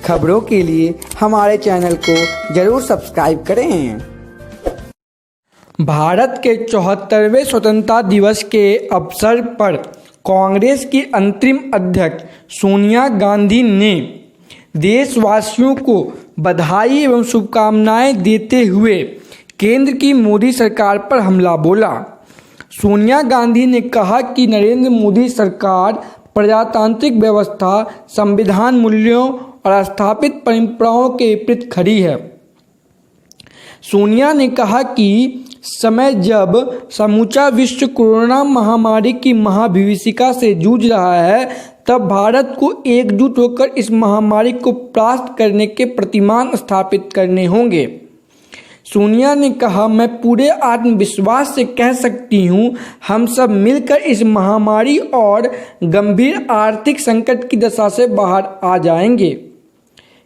खबरों के लिए हमारे चैनल को जरूर सब्सक्राइब करें। भारत के 74वें स्वतंत्रता दिवस के अवसर पर कांग्रेस की अंतरिम अध्यक्ष सोनिया गांधी ने देशवासियों को बधाई एवं शुभकामनाएं देते हुए केंद्र की मोदी सरकार पर हमला बोला। सोनिया गांधी ने कहा कि नरेंद्र मोदी सरकार प्रजातांत्रिक व्यवस्था, संविधान मूल्यों और स्थापित परंपराओं के विपरीत खड़ी है। सोनिया ने कहा कि समय जब समूचा विश्व कोरोना महामारी की महाविभीषिका से जूझ रहा है, तब भारत को एकजुट होकर इस महामारी को परास्त करने के प्रतिमान स्थापित करने होंगे। सोनिया ने कहा, मैं पूरे आत्मविश्वास से कह सकती हूँ, हम सब मिलकर इस महामारी और गंभीर आर्थिक संकट की दशा से बाहर आ जाएंगे।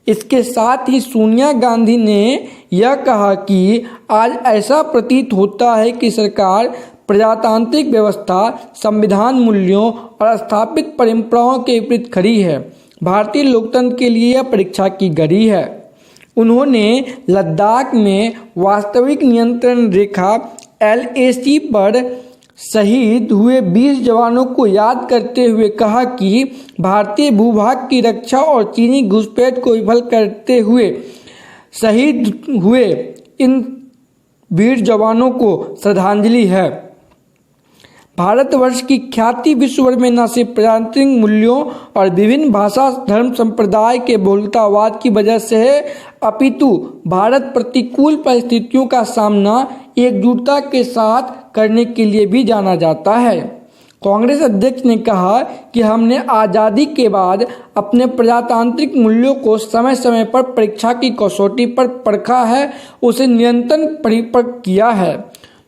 इसके साथ ही सोनिया गांधी ने यह कहा कि आज ऐसा प्रतीत होता है कि सरकार प्रजातांत्रिक व्यवस्था, संविधान मूल्यों और स्थापित परंपराओं के विपरीत खड़ी है। भारतीय लोकतंत्र के लिए यह परीक्षा की घड़ी है। उन्होंने लद्दाख में वास्तविक नियंत्रण रेखा LAC पर शहीद हुए 20 जवानों को याद करते हुए कहा कि भारतीय भूभाग की रक्षा और चीनी घुसपैठ को विफल करते हुए शहीद हुए इन वीर जवानों को श्रद्धांजलि है। भारतवर्ष की ख्याति विश्व भर में न सिर्फ प्रजातांत्रिक मूल्यों और विभिन्न भाषा, धर्म, संप्रदाय के बहुलतावाद की वजह से है, अपितु भारत प्रतिकूल परिस्थितियों का सामना एकजुटता के साथ करने के लिए भी जाना जाता है। कांग्रेस अध्यक्ष ने कहा कि हमने आज़ादी के बाद अपने प्रजातांत्रिक मूल्यों को समय समय पर परीक्षा की कसौटी पर परखा है, उसे निरंतर परिपक्व किया है।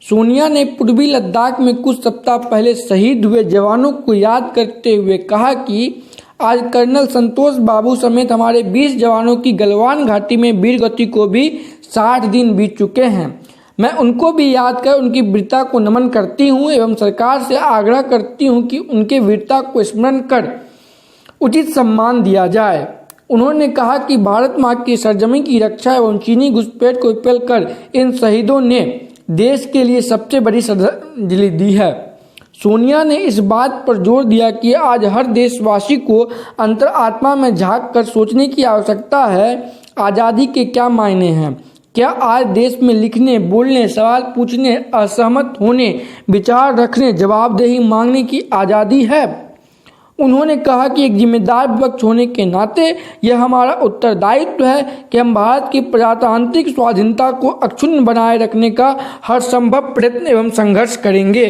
सोनिया ने पूर्वी लद्दाख में कुछ सप्ताह पहले शहीद हुए जवानों को याद करते हुए कहा कि आज कर्नल संतोष बाबू समेत हमारे 20 जवानों की गलवान घाटी में वीर गति को भी 60 दिन बीत चुके हैं। मैं उनको भी याद कर उनकी वीरता को नमन करती हूं एवं सरकार से आग्रह करती हूं कि उनके वीरता को स्मरण कर उचित सम्मान दिया जाए। उन्होंने कहा कि भारत माँ की सरजमीन की रक्षा एवं चीनी घुसपैठ को विफल कर इन शहीदों ने देश के लिए सबसे बड़ी श्रद्धांजलि दी है। सोनिया ने इस बात पर जोर दिया कि आज हर देशवासी को अंतरात्मा में झांक कर सोचने की आवश्यकता है, आज़ादी के क्या मायने हैं। क्या आज देश में लिखने, बोलने, सवाल पूछने, असहमत होने, विचार रखने, जवाबदेही मांगने की आज़ादी है। उन्होंने कहा कि एक जिम्मेदार विपक्ष होने के नाते यह हमारा उत्तरदायित्व है कि हम भारत की प्रजातांत्रिक स्वाधीनता को अक्षुण्ण बनाए रखने का हर संभव प्रयत्न एवं संघर्ष करेंगे।